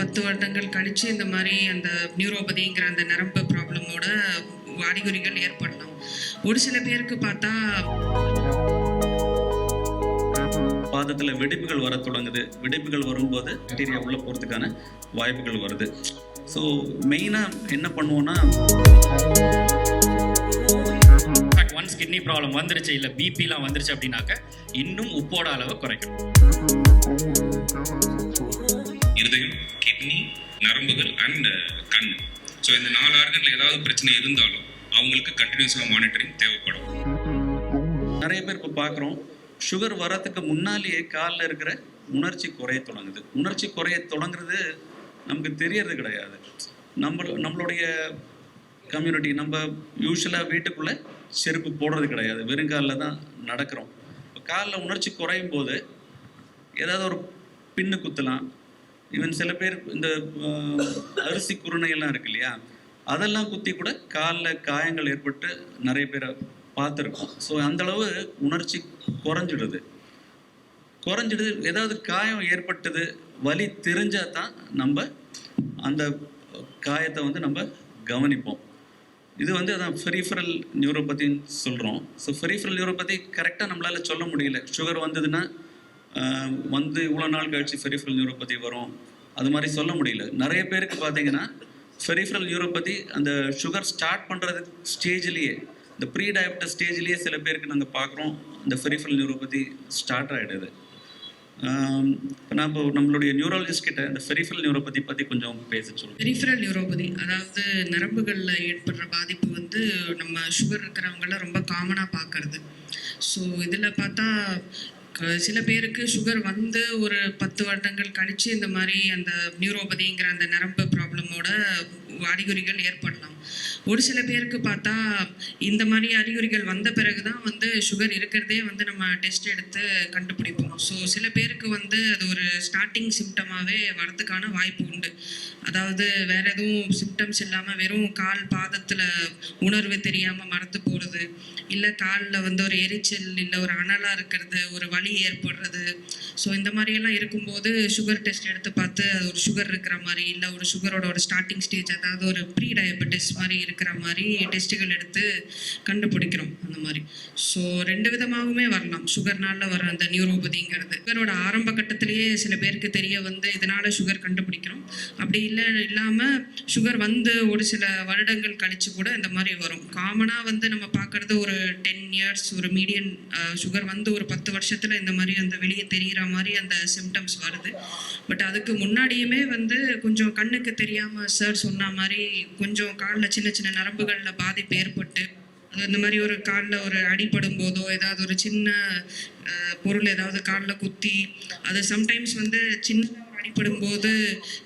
10 வருடங்கள் கழிச்சு இந்த மாதிரி அந்த நியூரோபதிங்கிற அந்த நரம்பு ப்ராப்ளமோட அறிகுறிகள் ஏற்படலாம். ஒரு சில பேருக்கு பார்த்தா பாதத்துல வெடிப்புகள் வர தொடங்குது. வெடிப்புகள் வரும்போது பாக்டீரியா உள்ள போறதுக்கான வாய்ப்புகள் வருது. ஸோ மெயினாக என்ன பண்ணுவோன்னா, ஒன்ஸ் கிட்னி ப்ராப்ளம் வந்துருச்சு இல்லை பிபிலாம் வந்துருச்சு அப்படின்னாக்க இன்னும் உப்போட அளவை குறைக்கணும். இருதயம், கிட்னி, நரம்புகள் அண்ட் கண். ஸோ இந்த 4 ஆர்கன்ல ஏதாவது பிரச்சனை இருந்தாலும் அவங்களுக்கு கண்டினியூஸாக மானிட்டரிங் தேவைப்படும். நிறைய பேர் இப்போ பார்க்குறோம், சுகர் வரத்துக்கு முன்னாலேயே காலில் இருக்கிற உணர்ச்சி குறைய தொடங்குது. உணர்ச்சி குறைய தொடங்குறது நமக்கு தெரியறது கிடையாது. நம்மளுடைய கம்யூனிட்டி, நம்ம யூஸ்வலாக வீட்டுக்குள்ளே செருப்பு போடுறது கிடையாது, வெறுங்காலில் தான் நடக்கிறோம். இப்போ காலில் உணர்ச்சி குறையும் போது ஏதாவது ஒரு பின்னு குத்தலாம். ஈவன் சில பேர் இந்த அரிசி குருணையெல்லாம் இருக்கு இல்லையா, அதெல்லாம் குத்தி கூட காலில் காயங்கள் ஏற்பட்டு நிறைய பேரை பார்த்துருக்கோம். ஸோ அந்தளவு உணர்ச்சி குறைஞ்சிடுது. ஏதாவது காயம் ஏற்பட்டது, வலி தெரிஞ்சால் தான் நம்ம அந்த காயத்தை வந்து நம்ம கவனிப்போம். இது வந்து அதான் பெரிஃபரல் நியூரோபதின்னு சொல்கிறோம். ஸோ பெரிஃபரல் நியூரோபதி கரெக்டாக நம்மளால் சொல்ல முடியல. சுகர் வந்ததுன்னா வந்து இவ்வளோ நாள் கழிச்சு பெரிஃபரல் நியூரோபதி வரும், அது மாதிரி சொல்ல முடியல. நிறைய பேருக்கு பார்த்தீங்கன்னா பெரிஃபரல் நியூரோபதி அந்த சுகர் ஸ்டார்ட் பண்ணுறது ஸ்டேஜ்லேயே, இந்த ப்ரீ டயபெட்டிஸ் ஸ்டேஜ்லேயே சில பேருக்கு நாங்கள் பார்க்குறோம் இந்த பெரிஃபரல் நியூரோபதி ஸ்டார்ட் ஆகிடுது. நான் இப்போ நம்மளுடைய நியூராலஜிஸ்ட் கிட்ட இந்த பெரிஃபரல் நியூரோபதி பற்றி கொஞ்சம் பேச சொல்லுங்கள். பெரிஃபரல் நியூரோபதி அதாவது நரம்புகளில் ஏற்படுற பாதிப்பு வந்து நம்ம சுகர் இருக்கிறவங்கள ரொம்ப காமனாக பார்க்கறது. ஸோ இதில் பார்த்தா சில பேருக்கு சுகர் வந்து ஒரு 10 வருடங்கள் கழித்து இந்த மாதிரி அந்த நியூரோபதிங்கிற அந்த நரம்பு ப்ராப்ளமோட அறிகுறிகள் ஏற்படலாம். ஒரு சில பேருக்கு பார்த்தா இந்த மாதிரி அறிகுறிகள் வந்த பிறகு தான் வந்து சுகர் இருக்கிறதே வந்து நம்ம டெஸ்ட் எடுத்து கண்டுபிடிப்போம். ஸோ சில பேருக்கு வந்து அது ஒரு ஸ்டார்டிங் சிம்டமாகவே வரதுக்கான வாய்ப்பு உண்டு. அதாவது வேறு எதுவும் சிம்டம்ஸ் இல்லாமல் வெறும் கால் பாதத்தில் உணர்வு தெரியாமல் மரத்து போகிறது, இல்லை காலில் வந்து ஒரு எரிச்சல், இல்லை ஒரு அனலாக இருக்கிறது, ஒரு வலி ஏற்படுறது. ஸோ இந்த மாதிரியெல்லாம் இருக்கும்போது சுகர் டெஸ்ட் எடுத்து பார்த்து அது ஒரு சுகர் இருக்கிற மாதிரி, இல்லை ஒரு சுகரோட ஒரு ஸ்டார்டிங் ஸ்டேஜ், அதாவது ஒரு ப்ரீ டயபெட்டிஸ் மாதிரி இருக்கிற மாதிரி டெஸ்ட்டுகள் எடுத்து கண்டுபிடிக்கிறோம் அந்த மாதிரி. ஸோ 2 விதமாகவுமே வரலாம் சுகர்னால வர அந்த நியூரோபதிங்கிறது. சுகரோட ஆரம்ப கட்டத்திலேயே சில பேருக்கு தெரிய வந்து இதனால் சுகர் கண்டுபிடிக்கிறோம். அப்படி இல்லாமல் சுகர் வந்து ஒரு சில வருடங்கள் கழித்து கூட இந்த மாதிரி வரும். காமனாக வந்து நம்ம பார்க்குறது ஒரு 10 இயர்ஸ், ஒரு மீடியன் சுகர் வந்து ஒரு 10 வருஷத்தில் இந்த மாதிரி அந்த வெளியே தெரிகிற மாதிரி அந்த சிம்டம்ஸ் வருது. பட் அதுக்கு முன்னாடியுமே வந்து கொஞ்சம் கண்ணுக்கு தெரியாமல் சார் சொன்ன மாதிரி கொஞ்சம் காலில் சின்ன சின்ன நரம்புகளில் பாதிப்பு ஏற்பட்டு, இந்த மாதிரி ஒரு காலில் ஒரு அடிபடும் போதோ ஏதாவது ஒரு சின்ன பொருள் ஏதாவது காலில் குத்தி, அது சம்டைம்ஸ் வந்து சின்ன அடிபடும் போது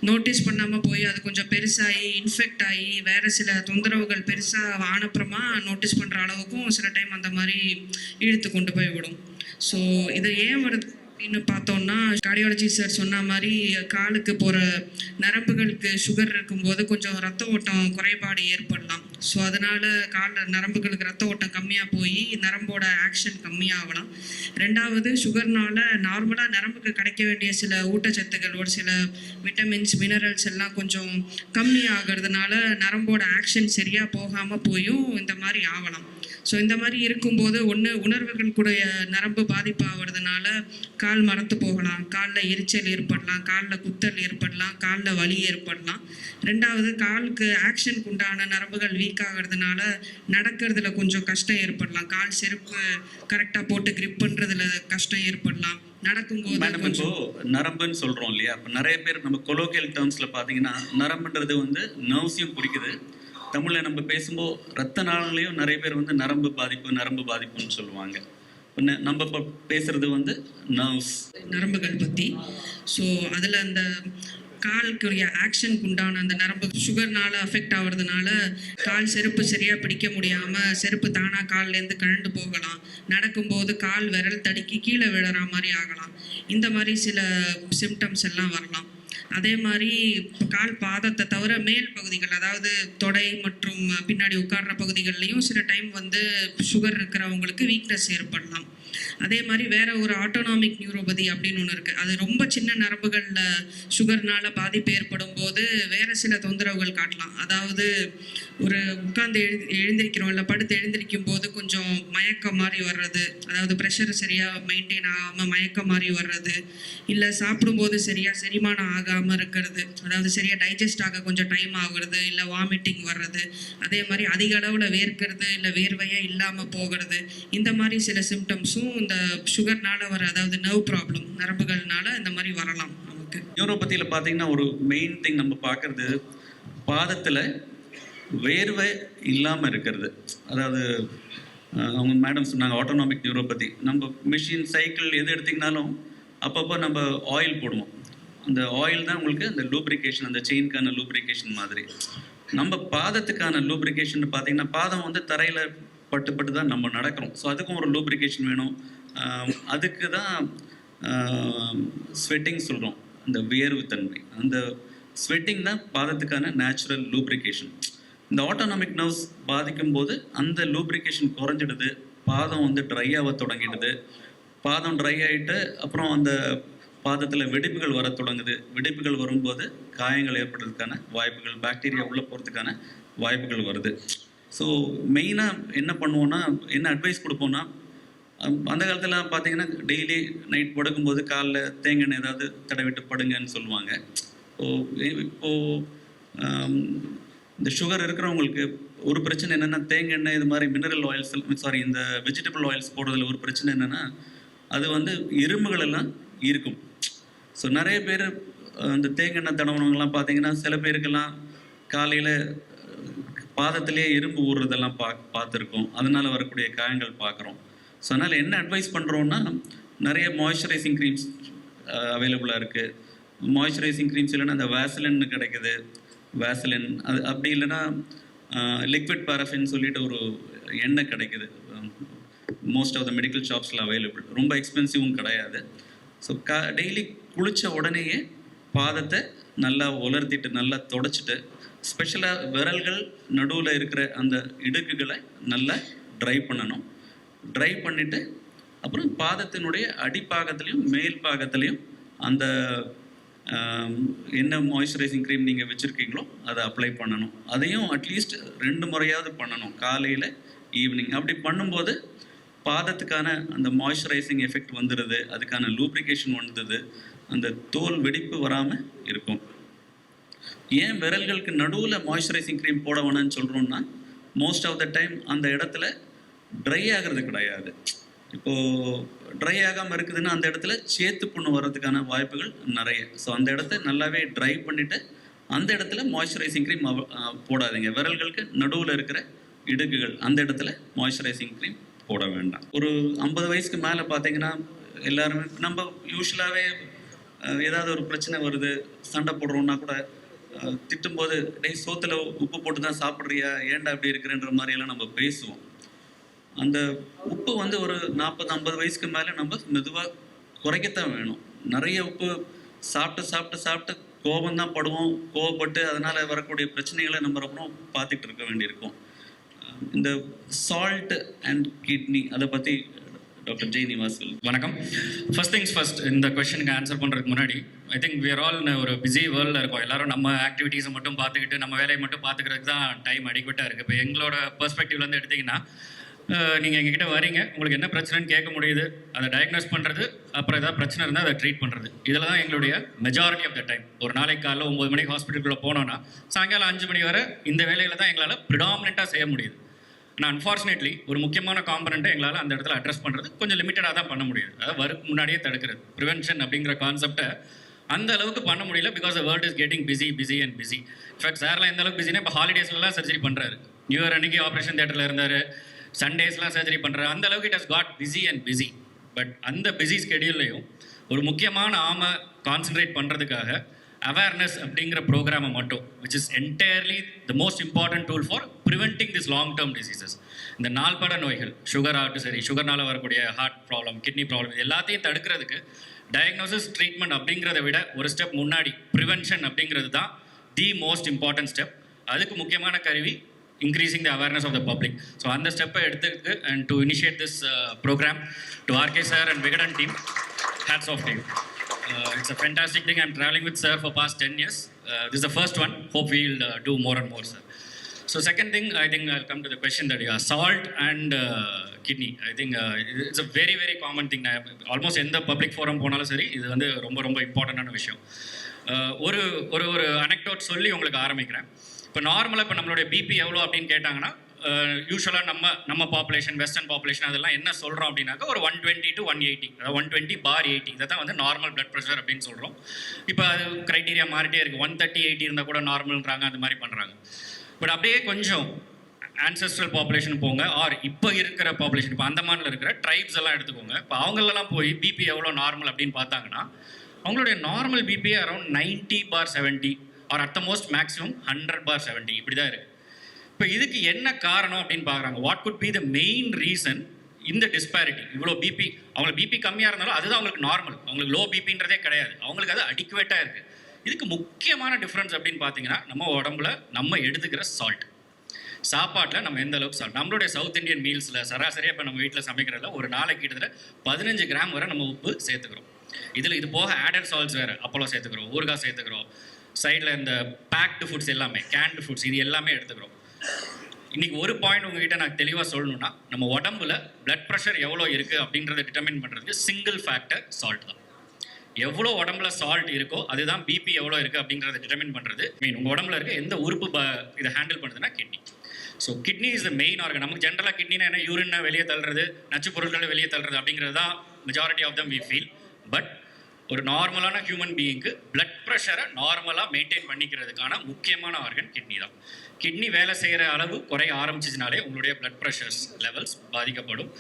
நோட்டீஸ் பண்ணாமல் போய் அது கொஞ்சம் பெருசாகி இன்ஃபெக்ட் ஆகி வேறு சில தொந்தரவுகள் பெருசாக ஆனப்புறமா நோட்டீஸ் பண்ணுற அளவுக்கும் சில டைம் அந்த மாதிரி இழுத்து கொண்டு போய் விடும். ஸோ இதை ஏன் வருது அப்படின்னு பார்த்தோம்னா, கார்டியாலஜி சார் சொன்ன மாதிரி காலுக்கு போகிற நரம்புகளுக்கு சுகர் இருக்கும்போது கொஞ்சம் ரத்த ஓட்டம் குறைபாடு ஏற்படலாம். ஸோ அதனால் காலில் நரம்புகளுக்கு ரத்த ஓட்டம் கம்மியாக போய் நரம்போட ஆக்ஷன் கம்மியாகலாம். 2வது, சுகர்னால் நார்மலாக நரம்புக்கு கிடைக்க வேண்டிய சில ஊட்டச்சத்துக்கள், ஒரு சில விட்டமின்ஸ், மினரல்ஸ் எல்லாம் கொஞ்சம் கம்மி ஆகிறதுனால நரம்போட ஆக்ஷன் சரியாக போகாமல் போயும் இந்த மாதிரி ஆகலாம். ஸோ இந்த மாதிரி இருக்கும்போது ஒன்று உணர்வுகள் கூட நரம்பு பாதிப்பு ஆகிறதுனால கால் மரத்து போகலாம், காலில் எரிச்சல் ஏற்படலாம், காலில் குத்தல் ஏற்படலாம், காலில் வலி ஏற்படலாம். 2வது, காலுக்கு ஆக்ஷனுக்கு உண்டான நரம்புகள் வீக் ஆகிறதுனால நடக்கிறதுல கொஞ்சம் கஷ்டம் ஏற்படலாம். கால் செருப்பு கரெக்டாக போட்டு கிரிப் பண்ணுறதுல கஷ்டம் ஏற்படலாம். நடக்கும்போது இப்போ நரம்புன்னு சொல்கிறோம் இல்லையா, இப்போ நிறைய பேர் நம்ம கொலோக்கியல் டேர்ம்ஸில் பார்த்தீங்கன்னா நரம்புன்றது வந்து நர்வ்ஸையும் குறிக்குது. தமிழில் நம்ம பேசும்போது ரத்த நாளங்களையும் நிறைய பேர் வந்து நரம்பு பாதிப்புன்னு சொல்லுவாங்க. நம்ம இப்போ பேசுறது வந்து நரம்புகள் பற்றி. ஸோ அதில் அந்த காலுக்குரிய ஆக்ஷனுக்கு உண்டான அந்த நரம்பு சுகர்னால அஃபெக்ட் ஆகிறதுனால கால் செருப்பு சரியாக பிடிக்க முடியாமல் செருப்பு தானாக கால்லேருந்து கழண்டு போகலாம். நடக்கும்போது கால் விரல் தடுக்கி கீழே விழுற மாதிரி ஆகலாம். இந்த மாதிரி சில சிம்டம்ஸ் எல்லாம் வரலாம். அதே மாதிரி கால் பாதத்தை தவிர மேல் பகுதிகள், அதாவது தொடை மற்றும் பின்னாடி உட்கார்ற பகுதிகள்லையும் சில டைம் வந்து சுகர் இருக்கிறவங்களுக்கு வீக்னஸ் ஏற்படலாம். அதே மாதிரி வேற ஒரு ஆட்டோனாமிக் நியூரோபதி அப்படின்னு ஒன்று இருக்குது. அது ரொம்ப சின்ன நரம்புகளில் சுகர்னால பாதிப்பு ஏற்படும் போது வேறு சில தொந்தரவுகள் காட்டலாம். அதாவது ஒரு உட்கார்ந்து எழுந்திருக்கிறோம் இல்லை படுத்து எழுந்திருக்கும் போது கொஞ்சம் மயக்கம் மாதிரி வர்றது, அதாவது ப்ரெஷர் சரியாக மெயின்டைன் ஆகாமல் மயக்கம் மாதிரி வர்றது, இல்லை சாப்பிடும்போது சரியாக செரிமானம் ஆகாமல் இருக்கிறது, அதாவது சரியாக டைஜஸ்ட் ஆக கொஞ்சம் டைம் ஆகுறது, இல்லை வாமிட்டிங் வர்றது, அதே மாதிரி அதிக அளவில் வேர்க்கிறது இல்லை வேர்வையே இல்லாமல் போகிறது. இந்த மாதிரி சில சிம்டம்ஸும் இந்த சுகர்னால வர, அதாவது நர்வ் ப்ராப்ளம் நரம்புகள்னால இந்த மாதிரி வரலாம் நமக்கு. நியூரோபதியில் பார்த்தீங்கன்னா ஒரு மெயின் திங் நம்ம பார்க்குறது பாதத்தில் வேர்வை இல்லாமல் இருக்கிறது. அதாவது அவங்க மேடம் சொன்னாங்க ஆட்டோனாமிக் நியூரோபதி. நம்ம மிஷின் சைக்கிள் எது எடுத்திங்கனாலும் அப்பப்போ நம்ம ஆயில் போடுவோம். அந்த ஆயில் தான் உங்களுக்கு அந்த லூப்ரிகேஷன், அந்த செயின்கான லூப்ரிகேஷன் மாதிரி. நம்ம பாதத்துக்கான லூப்ரிகேஷன் பார்த்தீங்கன்னா பாதம் வந்து தரையில் பட்டு தான் நம்ம நடக்கிறோம். ஸோ அதுக்கும் ஒரு லூப்ரிகேஷன் வேணும். அதுக்கு தான் ஸ்வெட்டிங் சொல்கிறோம், அந்த வியர்வு தன்மை. அந்த ஸ்வெட்டிங் தான் பாதத்துக்கான நேச்சுரல் லூப்ரிகேஷன். இந்த ஆட்டோனாமிக் நர்வ்ஸ் பாதிக்கும் போது அந்த லூப்ரிகேஷன் குறைஞ்சிடுது, பாதம் வந்து ட்ரை ஆக தொடங்கிடுது. பாதம் ட்ரை ஆகிட்டு அப்புறம் அந்த பாதத்தில் வெடிப்புகள் வர தொடங்குது. வெடிப்புகள் வரும்போது காயங்கள் ஏற்படுறதுக்கான வாய்ப்புகள், பாக்டீரியா உள்ளே போகிறதுக்கான வாய்ப்புகள் வருது. ஸோ மெயினாக என்ன பண்ணுவோன்னா, என்ன அட்வைஸ் கொடுப்போன்னா, அந்த காலத்தில் பார்த்தீங்கன்னா டெய்லி நைட் படுக்கும்போது காலில் தேங்காய் ஏதாவது தடவிட்டு படுங்கன்னு சொல்லுவாங்க. இப்போது இந்த சுகர் இருக்கிறவங்களுக்கு ஒரு பிரச்சனை என்னென்னா, தேங்காய் எண்ணெய் இது மாதிரி மினரல் ஆயில்ஸ், இந்த வெஜிடபிள் ஆயில்ஸ் போடுறதுல ஒரு பிரச்சனை என்னென்னா, அது வந்து எறும்புகள் எல்லாம் இருக்கும். ஸோ நிறைய பேர் அந்த தேங்காய் எண்ணெய் தடவுனவங்கலாம் பார்த்தீங்கன்னா சில பேருக்கெல்லாம் காலையில் பாதத்திலேயே எறும்பு ஊறுறதெல்லாம் பார்த்துருக்கோம். அதனால் வரக்கூடிய காயங்கள் பார்க்குறோம். ஸோ அதனால் என்ன அட்வைஸ் பண்ணுறோன்னா, நிறைய மாய்ஸ்சரைசிங் க்ரீம்ஸ் அவைலபிளாக இருக்குது. மாய்ஸ்சரைசிங் க்ரீம்ஸ் இல்லைன்னா அந்த வேசலின்னு கிடைக்குது, வேசலின். அது அப்படி இல்லைன்னா லிக்விட் பாரஃபின் சொல்லிட்டு ஒரு எண்ணெய் கிடைக்குது. மோஸ்ட் ஆஃப் த மெடிக்கல் ஷாப்ஸில் அவைலபிள். ரொம்ப எக்ஸ்பென்சிவும் கிடையாது. ஸோ டெய்லி குளித்த உடனேயே பாதத்தை நல்லா உலர்த்திட்டு நல்லா தொடச்சிட்டு, ஸ்பெஷலாக விரல்கள் நடுவில் இருக்கிற அந்த இடுக்குகளை நல்லா ட்ரை பண்ணணும். ட்ரை பண்ணிவிட்டு அப்புறம் பாதத்தினுடைய அடிப்பாகத்துலேயும் மேல் பாகத்துலேயும் அந்த என்ன மாய்ஸ்சரைசிங் க்ரீம் நீங்கள் வச்சுருக்கீங்களோ அதை அப்ளை பண்ணணும். அதையும் அட்லீஸ்ட் 2 முறையாவது பண்ணணும், காலையில் ஈவினிங். அப்படி பண்ணும்போது பாதத்துக்கான அந்த மாய்ஸ்சரைசிங் எஃபெக்ட் வந்துடுது, அதுக்கான லூப்ரிகேஷன் வந்துடுது, அந்த தோல் வெடிப்பு வராமல் இருக்கும். ஏன் விரல்களுக்கு நடுவில் மாய்ஸ்சரைசிங் க்ரீம் போட வேணும்னு சொல்கிறோன்னா, மோஸ்ட் ஆஃப் த டைம் அந்த இடத்துல ட்ரை ஆகிறது கிடையாது. இப்போது ட்ரை ஆகாமல் இருக்குதுன்னா அந்த இடத்துல சேத்து புண்ணு வர்றதுக்கான வாய்ப்புகள் நிறைய. ஸோ அந்த இடத்த நல்லாவே ட்ரை பண்ணிவிட்டு அந்த இடத்துல மாய்ஸ்சரைசிங் க்ரீம் போடாதீங்க. விரல்களுக்கு நடுவில் இருக்கிற இடுக்குகள் அந்த இடத்துல மாய்ஸ்சரைசிங் க்ரீம் போட வேண்டாம். ஒரு 50 வயசுக்கு மேலே பார்த்தீங்கன்னா எல்லாருமே நம்ம யூஸ்வலாகவே ஏதாவது ஒரு பிரச்சனை வருது, சண்டை போடுறோன்னா கூட திட்டும்போது, டேய் சோத்தில் உப்பு போட்டு தான் சாப்பிட்றியா, ஏன்டா அப்படி இருக்கிறன்ற மாதிரியெல்லாம் நம்ம பேசுவோம். அந்த உப்பு வந்து ஒரு 40-50 வயசுக்கு மேலே நம்ம மெதுவாக குறைக்கத்தான் வேணும். நிறைய உப்பு சாப்பிட்டு கோபம் தான் படுவோம். கோபப்பட்டு அதனால் வரக்கூடிய பிரச்சனைகளை நம்ம ரொம்ப பார்த்துட்டு இருக்க வேண்டியிருக்கும். இந்த சால்ட் அண்ட் கிட்னி அதை பற்றி டாக்டர் ஜெய் நிவாஸ். வணக்கம். ஃபர்ஸ்ட் திங்ஸ் ஃபர்ஸ்ட், இந்த கொஸ்டினுக்கு ஆன்சர் பண்ணுறதுக்கு முன்னாடி I think we are all ஒரு பிஸி வேர்ல்டில் இருக்கோம். எல்லாரும் நம்ம ஆக்டிவிட்டீஸை மட்டும் பார்த்துக்கிட்டு நம்ம வேலையை மட்டும் பார்த்துக்கிறதுக்கு தான் டைம் அடிக்விட்டாக இருக்குது. இப்போ எங்களோட பெர்ஸ்பெக்டிவ்லேருந்து எடுத்திங்கன்னா, நீங்கள் எங்ககிட்ட வரீங்க, உங்களுக்கு என்ன பிரச்சனைன்னு கேட்க முடியுது, அதை டயக்னோஸ் பண்ணுறது, அப்புறம் ஏதாவது பிரச்சனை இருந்தால் அதை ட்ரீட் பண்ணுறது. இதில் தான் எங்களுடைய மெஜாரிட்டி ஆஃப் த டைம். ஒரு நாளைக்கு காலைல 9 மணிக்கு ஹாஸ்பிட்டலுக்குள்ளே போனோன்னா சாயங்காலம் 5 மணி வரை இந்த வேலைகளை தான் எங்களால் ப்ரிடாமினெண்ட்டாக செய்ய முடியுது. ஆனால் அன்ஃபார்ச்சுனேட்லி ஒரு முக்கியமான காம்பனண்ட்டை எங்களால் அந்த இடத்துல அட்ரஸ் பண்ணுறது கொஞ்சம் லிமிட்டடாக தான் பண்ண முடியுது. அதாவது வரக்கு முன்னாடியே தடுக்கிறது, ப்ரிவென்ஷன் அப்படிங்கிற கான்செப்டை அந்த அளவுக்கு பண்ண முடியல. Because the world is getting busy and busy. In fact சார்லாம் எந்த அளவுக்கு பிஸினா, இப்போ ஹாலிடேஸ்லாம் சர்ஜரி பண்ணுறாரு, நியூ இயர் அன்றைக்கி ஆப்ரேஷன் தியேட்டரில் இருந்தார், சண்டேஸ்லாம் சர்ஜரி பண்ணுறாரு. அந்த அளவுக்கு it has got busy and busy. But அந்த பிஸி ஸ்கெடியூல்லையும் ஒரு முக்கியமான ஆமை கான்சன்ட்ரேட் பண்ணுறதுக்காக அவேர்னஸ் அப்படிங்கிற ப்ரோக்ராமை மட்டும், which is entirely the most important tool for preventing this long term diseases. இந்த நாள்பட நோய்கள், சுகர் ஆகட்டும் சரி, சுகர்னால் வரக்கூடிய ஹார்ட் ப்ராப்ளம், கிட்னி ப்ராப்ளம், எல்லாத்தையும் தடுக்கிறதுக்கு டயக்னோசிஸ் ட்ரீட்மெண்ட் அப்படிங்கிறத விட ஒரு ஸ்டெப் முன்னாடி ப்ரிவென்ஷன் அப்படிங்கிறது தான் தி மோஸ்ட் இம்பார்ட்டன்ட் ஸ்டெப். அதுக்கு முக்கியமான கருவி increasing the awareness of the public. So அந்த ஸ்டெப்பை எடுத்துக்கு and to initiate this program to RK sir and Vigadan team, hats off to you. It's a fantastic thing. I'm traveling with sir for past 10 years. This is the first one. Hope we'll do more and more, sir. So second thing, I think I'll come to the question that you asked. Salt and kidney. I think it's a very, very common thing. Almost in the public forum போனாலும் சரி இது வந்து ரொம்ப ரொம்ப இம்பார்ட்டண்டான விஷயம். ஒரு ஒரு ஒரு அனெக்டோட் சொல்லி உங்களுக்கு ஆரம்பிக்கிறேன். இப்போ நார்மலாக இப்போ நம்மளுடைய பிபி எவ்வளோ அப்படின்னு கேட்டாங்கன்னா யூஸ்வலாக நம்ம பாப்புலேஷன் வெஸ்டர்ன் பாப்புலேஷன் அதெல்லாம் என்ன சொல்கிறோம் அப்படின்னாக்கா ஒரு 120 to 180, அதாவது 120/80 இதை தான் வந்து நார்மல் பிளட் ப்ரெஷர் அப்படின்னு சொல்கிறோம். இப்போ அது க்ரைட்டீரியா மாறிட்டே இருக்குது. 130/80 இருந்தால் கூட நார்மல்ன்றாங்க, அந்த மாதிரி பண்ணுறாங்க. பட் அப்படியே கொஞ்சம் ஆன்செஸ்ட்ரல் பாப்புலேஷன் போங்க, ஆர் இப்போ இருக்கிற பாப்புலேஷன், இப்போ அந்தமானில் இருக்கிற ட்ரைப்ஸ் எல்லாம் எடுத்துக்கோங்க. இப்போ அவங்களெல்லாம் போய் பிபி எவ்வளோ நார்மல் அப்படின்னு பார்த்தாங்கன்னா அவங்களுடைய normal BP around 90/70 or at the most maximum 100/70 இப்படி தான் இருக்குது. இப்போ இதுக்கு என்ன காரணம் அப்படின்னு பார்க்குறாங்க. What could be the main reason இந்த டிஸ்பாரிட்டி? இவ்வளோ பிபி, அவங்களுக்கு பிபி கம்மியாக இருந்தாலும் அதுதான் அவங்களுக்கு நார்மல், அவங்களுக்கு லோ பிபின்றதே கிடையாது, அவங்களுக்கு அது அடிக்குவேட்டாக இருக்குது. இதுக்கு முக்கியமான டிஃப்ரென்ஸ் அப்படின்னு பார்த்தீங்கன்னா நம்ம உடம்புல நம்ம எடுத்துக்கிற சால்ட், சாப்பாட்டில் நம்ம எந்த அளவுக்கு சால்ட். நம்மளுடைய சவுத் இந்தியன் மீல்ஸில் சராசரியாக இப்போ நம்ம வீட்டில் சமைக்கிறதுல ஒரு நாளைக்கு கிட்டத்தட்ட 15 கிராம் வரை நம்ம உப்பு சேர்த்துக்கிறோம். இதில் இது போக ஆடட் சால்ட்ஸ் வேறு, அப்பளம் சேர்த்துக்கிறோம், ஊறுகாய் சேர்த்துக்கிறோம், சைடில் இந்த பேக்டு ஃபுட்ஸ் எல்லாமே, கேன்டு ஃபுட்ஸ், இது எல்லாமே எடுத்துக்கிறோம். இன்றைக்கி ஒரு பாயிண்ட் உங்ககிட்ட நான் தெளிவாக சொல்லணும்னா, நம்ம உடம்புல பிளட் ப்ரெஷர் எவ்வளோ இருக்குது அப்படின்றத டிட்டர்மின் பண்ணுறதுக்கு சிங்கிள் ஃபேக்டர் சால்ட் தான். எவ்வளோ உடம்புல சால்ட் இருக்கோ அதுதான் பிபி எவ்வளோ இருக்குது அப்படின்றத டிட்டர்மின் பண்ணுறது. உங்கள் உடம்புல இருக்க எந்த உறுப்பு இதை ஹேண்டில் பண்ணுறதுன்னா kidney. So kidney is the main organ. நமக்கு ஜென்ரலாக கிட்னினா என்ன, யூரினை வெளியே தள்ளுறது, நச்சு பொருட்களை வெளியே தள்ளுறது அப்படிங்கிறது தான் majority of them we feel. But ஒரு நார்மலான ஹியூமன் பீயிங்க்கு பிளட் ப்ரெஷரை நார்மலாக மெயின்டைன் பண்ணிக்கிறதுக்கான முக்கியமான ஆர்கன் கிட்னி தான். கிட்னி வேலை செய்கிற அளவு குறைய ஆரம்பிச்சிச்சினாலே உங்களுடைய பிளட் ப்ரெஷர்ஸ் லெவல்ஸ் பாதிக்கப்படும்.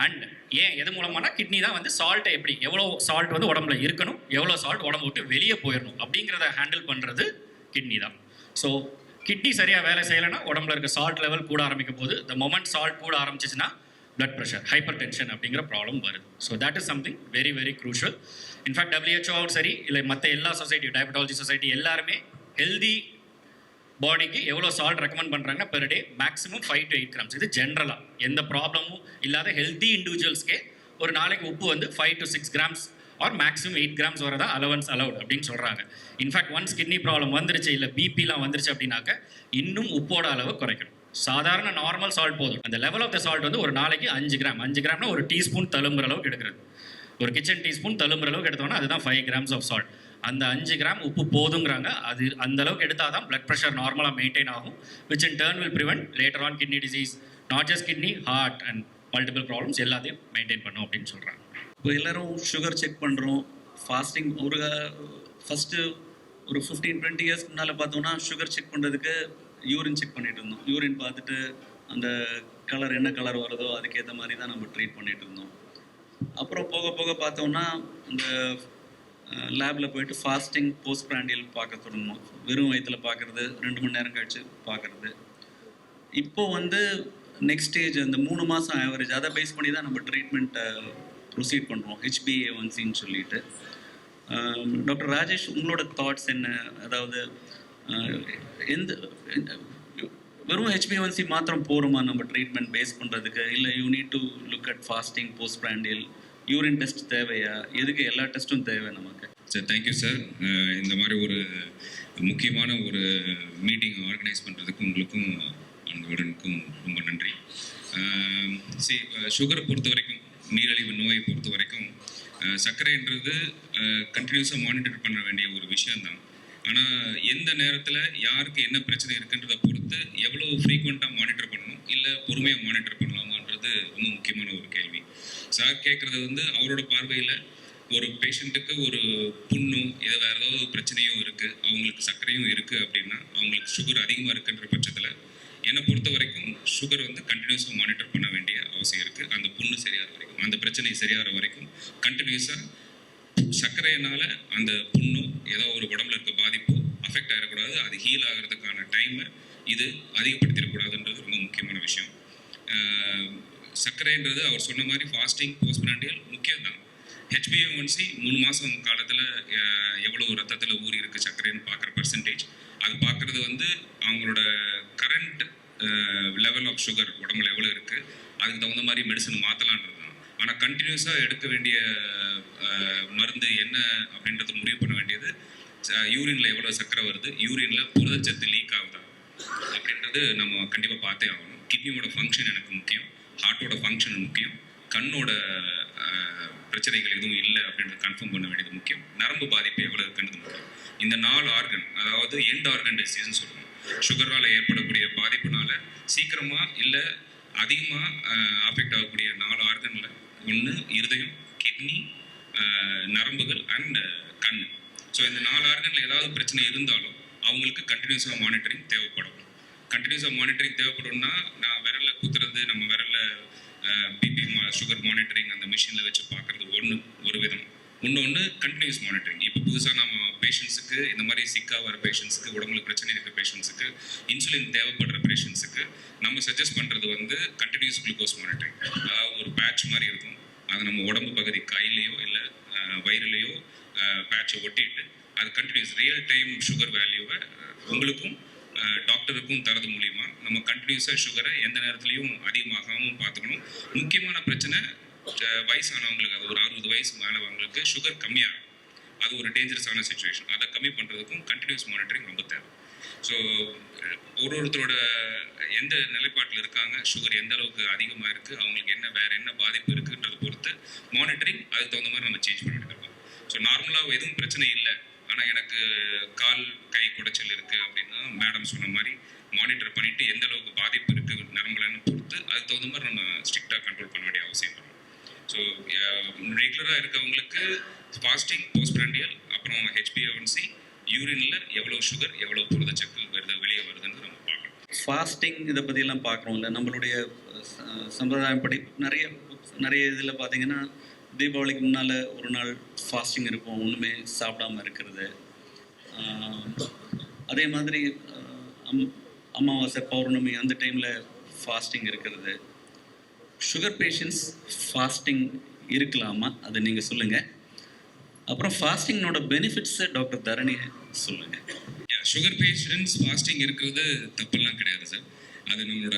அண்ட் ஏன் எது மூலமானா கிட்னி தான் வந்து சால்ட்டை எப்படி, எவ்வளோ சால்ட் வந்து உடம்புல இருக்கணும், எவ்வளோ சால்ட் உடம்பு விட்டு வெளியே போயிடணும் அப்படிங்கிறத ஹேண்டில் பண்ணுறது கிட்னி தான். ஸோ கிட்னி சரியாக வேலை செய்யலைன்னா உடம்புல இருக்க சால்ட் லெவல் கூட ஆரம்பிக்க போது. த மொமெண்ட் சால்ட் கூட ஆரம்பிச்சிச்சுன்னா பிளட் ப்ரெஷர், ஹைப்பர் டென்ஷன் அப்படிங்கிற ப்ராப்ளம் வருது. So that is something very very crucial. In fact WHO சரி இல்லை மற்ற எல்லா சொசைட்டி, டயபெட்டாலஜி சொசைட்டி எல்லாருமே ஹெல்தி பாடிக்கு எவ்வளோ சால்ட் ரெக்கமெண்ட் பண்ணுறாங்கன்னா per day maximum 5 to 8 grams. இது ஜென்ரலாக எந்த ப்ராப்ளமும் இல்லாத ஹெல்தி இண்டிவிஜுவல்ஸ்க்கே ஒரு நாளைக்கு உப்பு வந்து 5 to 6 grams or maximum 8 grams வரை தான் அலவன்ஸ் அலவுட் அப்படின்னு சொல்கிறாங்க. இன்ஃபேக்ட் ஒன்ஸ் கிட்னி ப்ராப்ளம் வந்துருச்சு இல்லை பிபிலாம் வந்துருச்சு அப்படின்னாக்க இன்னும் உப்போட அளவு குறைக்கணும். சாதாரண நார்மல் சால்ட் போதும். அந்த லெவல் ஆஃப் த சால்ட் வந்து ஒரு நாளைக்கு 5 கிராம். 5 கிராம்னா ஒரு டீஸ்பூன் தழும்புற அளவுக்கு எடுக்கிறது. ஒரு கிச்சன் டீஸ்பூன் தழும்புற அளவுக்கு எடுத்தோம்னா அதுதான் 5 கிராம்ஸ் ஆஃப் சால்ட். அந்த 5 கிராம் உப்பு போதுங்கிறாங்க. அது அந்த அளவுக்கு எடுத்தால் தான் பிளட் ப்ரெஷர் நார்மலாக மெயின்டைன் ஆகும், which in turn will prevent later on kidney disease, not just kidney, heart and multiple problems எல்லாத்தையும் மெயின்டைன் பண்ணும் அப்படின்னு சொல்கிறாங்க. இப்போ எல்லோரும் சுகர் செக் பண்ணுறோம், ஃபாஸ்டிங். ஃபஸ்ட்டு ஒரு 15-20 இயர்ஸ்க்கு முன்னால் பார்த்தோம்னா சுகர் செக் பண்ணுறதுக்கு யூரின் செக் பண்ணிகிட்டு இருந்தோம். யூரின் பார்த்துட்டு அந்த கலர் என்ன கலர் வருதோ அதுக்கேற்ற மாதிரி தான் நம்ம ட்ரீட் பண்ணிகிட்டு இருந்தோம். அப்புறம் போக போக பார்த்தோம்னா இந்த லேபில் போயிட்டு ஃபாஸ்டிங் போஸ்ட் பிராண்டியல் பார்க்க தொடங்கணும். வெறும் வயிற்றில் பார்க்குறது, 2 மணி நேரம் கழிச்சு பார்க்குறது. இப்போது வந்து நெக்ஸ்ட் ஸ்டேஜ் அந்த 3 மாதம் ஆவரேஜ், அதை பேஸ் பண்ணி தான் நம்ம ட்ரீட்மெண்ட்டை ப்ரொசீட் பண்ணுறோம், HbA1cன்னு சொல்லிட்டு. டாக்டர் ராஜேஷ், உங்களோட தாட்ஸ் என்ன? அதாவது வெறும் HbA1c மாத்திரம் போகிறோமா நம்ம ட்ரீட்மெண்ட் பேஸ் பண்ணுறதுக்கு, இல்லை you need to look at fasting post prandial, urine test தேவையா, எதுக்கு எல்லா டெஸ்ட்டும் தேவை நமக்கு? Sir thank you sir. இந்த மாதிரி ஒரு முக்கியமான ஒரு மீட்டிங் ஆர்கனைஸ் பண்ணுறதுக்கு உங்களுக்கும் அன்புடனுக்கும் ரொம்ப நன்றி. சுகரை பொறுத்த வரைக்கும், நீரிழிவு நோயை பொறுத்த வரைக்கும் சர்க்கரைன்றது கண்டினியூஸாக மானிட்டர் பண்ண வேண்டிய ஒரு விஷயந்தான். ஆனால் எந்த நேரத்தில் யாருக்கு என்ன பிரச்சனை இருக்குன்றதை பொறுத்து எவ்வளோ ஃப்ரீக்வெண்ட்டாக மானிட்டர் பண்ணணும், இல்லை பொறுமையாக மானிட்டர் பண்ணலாமான்றது ரொம்ப முக்கியமான ஒரு கேள்வி. சார் கேட்குறது வந்து அவரோட பார்வையில் ஒரு பேஷண்ட்டுக்கு ஒரு புண்ணும் இதை வேறு ஏதாவது பிரச்சனையும் இருக்குது, அவங்களுக்கு சர்க்கரையும் இருக்குது அப்படின்னா அவங்களுக்கு சுகர் அதிகமாக இருக்குன்ற பட்சத்தில் என்னை பொறுத்த வரைக்கும் சுகர் வந்து கண்டினியூஸாக மானிட்டர் பண்ண வேண்டிய அவசியம் இருக்குது. அந்த புண்ணு சரியாகிற வரைக்கும், அந்த பிரச்சனை சரியாகிற வரைக்கும் கண்டினியூஸாக சர்க்கரையினால் அந்த புண்ணும் ஏதோ ஒரு உடம்புல இருக்க பாதிப்போ அஃபெக்ட் ஆகிடக்கூடாது, அது ஹீல் ஆகிறதுக்கான டைமை இது அதிகப்படுத்திடக்கூடாதுன்றது ரொம்ப முக்கியமான விஷயம். சர்க்கரைன்றது அவர் சொன்ன மாதிரி ஃபாஸ்டிங் போஸ்ட் பிராண்டியல் முக்கியம் தான். HbA1c 3 மாதம் காலத்தில் எவ்வளோ ரத்தத்தில் ஊறி இருக்குது சர்க்கரைன்னு பார்க்குற பர்சன்டேஜ், அது பார்க்குறது வந்து அவங்களோட கரண்ட் லெவல் ஆஃப் சுகர் உடம்புல எவ்வளோ இருக்குது, அதுக்கு தகுந்த மாதிரி மெடிசன் மாற்றலான்றது தான். ஆனால் கண்டினியூஸாக எடுக்க வேண்டிய மருந்து என்ன அப்படின்றது முடிவு பண்ண வேண்டியது யூரினில் எவ்வளோ சர்க்கரை வருது, யூரினில் புரதச்சத்து லீக் ஆகுதா அப்படின்றது நம்ம கண்டிப்பாக பார்த்தே ஆகணும். கிட்னியோட ஃபங்க்ஷன் எனக்கு முக்கியம், ஹார்ட்டோட ஃபங்க்ஷன் முக்கியம், கண்ணோட பிரச்சனைகள் எதுவும் இல்லை அப்படின்றது கன்ஃபார்ம் பண்ண வேண்டியது முக்கியம், நரம்பு பாதிப்பு எவ்வளோ இருக்குன்றது முக்கியம். இந்த 4 ஆர்கன், அதாவது எண்ட் ஆர்கன் டிசீஸ்ன்னு சொல்லுவோம். சுகரால் ஏற்படக்கூடிய பாதிப்புனால சீக்கிரமாக இல்லை அதிகமாக அஃபெக்ட் ஆகக்கூடிய 4 ஆர்கனில் ஒன்று இருதயம், கிட்னி, நரம்புகள் அண்ட் கண். ஸோ இந்த 4 ஆர்கனில் ஏதாவது பிரச்சனை இருந்தாலும் அவங்களுக்கு கண்டினியூஸாக மானிட்டரிங் தேவைப்படும். கண்டினியூஸாக மானிட்டரிங் தேவைப்படும்னா நான் விரலில் குத்துறது, நம்ம விரலில் பிபி சுகர் மானிட்டரிங் அந்த மிஷினில் வச்சு பார்க்குறது ஒரு விதம். இன்னொன்று கண்டினியூஸ் மானிட்டரிங். இப்போ புதுசாக நம்ம பேஷண்ட்ஸுக்கு இந்த மாதிரி சிக்காக வர பேஷண்ட்ஸுக்கு, உடம்புல பிரச்சனை இருக்கிற பேஷண்ட்ஸுக்கு, இன்சுலின் தேவைப்படுற பேஷண்ட்ஸுக்கு நம்ம சஜஸ்ட் பண்ணுறது வந்து கண்டினியூஸ் குளுக்கோஸ் மானிட்டரிங். அதாவது ஒரு பேட்ச் மாதிரி இருக்கும், அது நம்ம உடம்பு பகுதி கையிலையோ இல்லை வயிறுலையோ பேட்சை ஒட்டிட்டு அது கண்டினியூஸ் ரியல் டைம் சுகர் வேல்யூவை உங்களுக்கும் டாக்டருக்கும் தரது மூலிமா நம்ம கண்டினியூஸாக சுகரை எந்த நேரத்துலையும் அதிகமாகாமல் பார்த்துக்கணும். முக்கியமான பிரச்சனை வயசானவங்களுக்கு, அது ஒரு 60 வயசு மேலவங்களுக்கு சுகர் கம்மியாகும், அது ஒரு டேஞ்சரஸான சுச்சுவேஷன். அதை கம்மி பண்ணுறதுக்கும் கண்டினியூஸ் மானிட்டரிங் ரொம்ப தேவை. ஸோ ஒருத்தரோட எந்த நிலைப்பாட்டில் இருக்காங்க, சுகர் எந்த அளவுக்கு அதிகமாக இருக்குது, அவங்களுக்கு வேறு என்ன பாதிப்பு இருக்குன்றதை பொறுத்து மானிட்டரிங் அதுக்கு தகுந்த மாதிரி நம்ம சேஞ்ச் பண்ணிட்டு இருக்கோம். ஸோ நார்மலாக எதுவும் பிரச்சனை இல்லை, ஆனால் எனக்கு கால் கை குடைச்சல் இருக்குது அப்படின்னா மேடம் சொன்ன மாதிரி மானிட்டர் பண்ணிவிட்டு எந்த அளவுக்கு பாதிப்பு இருக்குது நரம்புலன்னு பொறுத்து அதுக்கு தகுந்த மாதிரி நம்ம ஸ்ட்ரிக்டாக கண்ட்ரோல் பண்ண வேண்டிய அவசியம் வரும். ஸோ ரெகுலராக இருக்கவங்களுக்கு ஃபாஸ்டிங், போஸ்ட்பிரண்டியல், அப்புறம் HbA1c, யூரினில் எவ்வளோ சுகர் எவ்வளோ புரதச்சத்து வெளியே வருதுன்னு நம்ம பார்க்கணும். ஃபாஸ்டிங் இதை பற்றியெல்லாம் பார்க்குறோம்ல, நம்மளுடைய சம்பிரதாயப்படி நிறைய இதில் பார்த்தீங்கன்னா தீபாவளிக்கு முன்னால் ஒரு நாள் ஃபாஸ்டிங் இருப்போம், ஒன்றுமே சாப்பிடாமல் இருக்கிறது. அதே மாதிரி அமாவாசை, பௌர்ணமி அந்த டைமில் ஃபாஸ்டிங் இருக்கிறது. சுகர் பேஷண்ட்ஸ் ஃபாஸ்டிங் இருக்கலாமா, அதை நீங்கள் சொல்லுங்கள். அப்புறம் ஃபாஸ்டிங்கோட பெனிஃபிட்ஸை டாக்டர் தரணி சொல்லுங்கள். சுகர் பேஷண்ட்ஸ் ஃபாஸ்டிங் இருக்கிறது தப்பெல்லாம் கிடையாது சார். அது நம்மளோட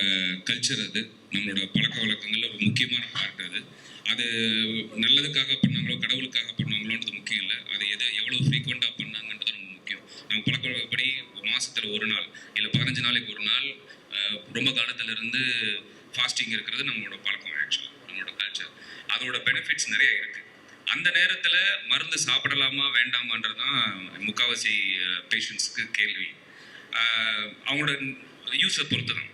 கல்ச்சர், அது நம்மளோட பழக்க வழக்கங்களில் ஒரு முக்கியமான பார்ட். அது நல்லதுக்காக பண்ணாங்களோ கடவுளுக்காக பண்ணாங்களோன்றது முக்கியம் இல்லை, அது எவ்வளோ ஃப்ரீக்வெண்ட்டாக பண்ணாங்கன்றது ரொம்ப முக்கியம். நம்ம பழக்க வழக்கப்படி மாதத்தில் ஒரு நாள் இல்லை 15 நாளைக்கு ஒரு நாள் ரொம்ப காலத்திலிருந்து ஃபாஸ்டிங் இருக்கிறது நம்மளோட பழக்கம், ஆக்சுவலாக நம்மளோட கல்ச்சர். அதோட பெனிஃபிட்ஸ் நிறைய இருக்குது. அந்த நேரத்தில் மருந்து சாப்பிடலாமா வேண்டாமான்றது தான் முக்கால்வாசி பேஷண்ட்ஸுக்கு கேள்வி. அவங்களோட யூஸை பொறுத்து தான்.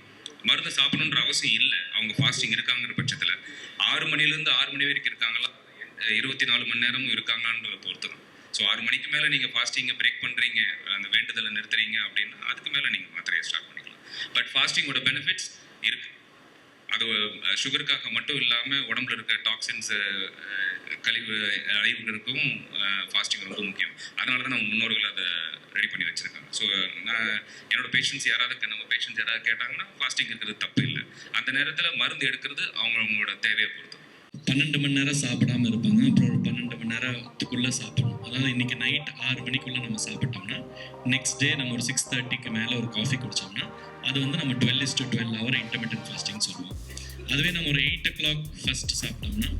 மருந்து சாப்பிடணுன்ற அவசியம் இல்லை. அவங்க ஃபாஸ்டிங் இருக்காங்கிற பட்சத்தில் 6 மணிலேருந்து 6 மணி வரைக்கும் இருக்காங்களா, 24 மணி நேரமும் இருக்காங்களான்றதை பொறுத்து தான். ஸோ 6 மணிக்கு மேலே நீங்கள் ஃபாஸ்டிங்கை பிரேக் பண்ணுறீங்க, அந்த வேண்டுதலை நிறுத்துறீங்க அப்படின்னா அதுக்கு மேலே நீங்கள் மாத்திரையை ஸ்டார்ட் பண்ணிக்கலாம். பட் ஃபாஸ்டிங்கோட பெனிஃபிட்ஸ் இருக்குது. அது சுகருக்காக மட்டும் இல்லாமல் உடம்புல இருக்க டாக்ஸின்ஸு கழிவு அழிவுகளுக்கும் ஃபாஸ்டிங் ரொம்ப முக்கியம். அதனால தான் நம்ம முன்னோர்கள் அதை ரெடி பண்ணி வச்சுருக்காங்க. ஸோ நான் நம்ம பேஷண்ட்ஸ் யாராவது கேட்டாங்கன்னா ஃபாஸ்டிங் இருக்கிறது தப்பு இல்லை. அந்த நேரத்தில் மருந்து எடுக்கிறது அவங்களோட தேவையை பொறுத்து. 12 மணி நேரம் சாப்பிடாமல் இருப்பாங்க, அப்புறம் ஒரு 12 மணி நேரத்துக்குள்ளே சாப்பிடணும். அதாவது இன்றைக்கி நைட் 6 மணிக்குள்ளே நம்ம சாப்பிட்டோம்னா நெக்ஸ்ட் டே நம்ம ஒரு 6:30க்கு மேலே ஒரு காஃபி குடித்தோம்னா அது வந்து நம்ம 12 to 12 hour இன்டர்மிட்டன்ட் ஃபாஸ்டிங் சொல்லுவோம். அதுவே நம்ம ஒரு 8 o'clock ஃபஸ்ட்டு சாப்பிட்டோம்னா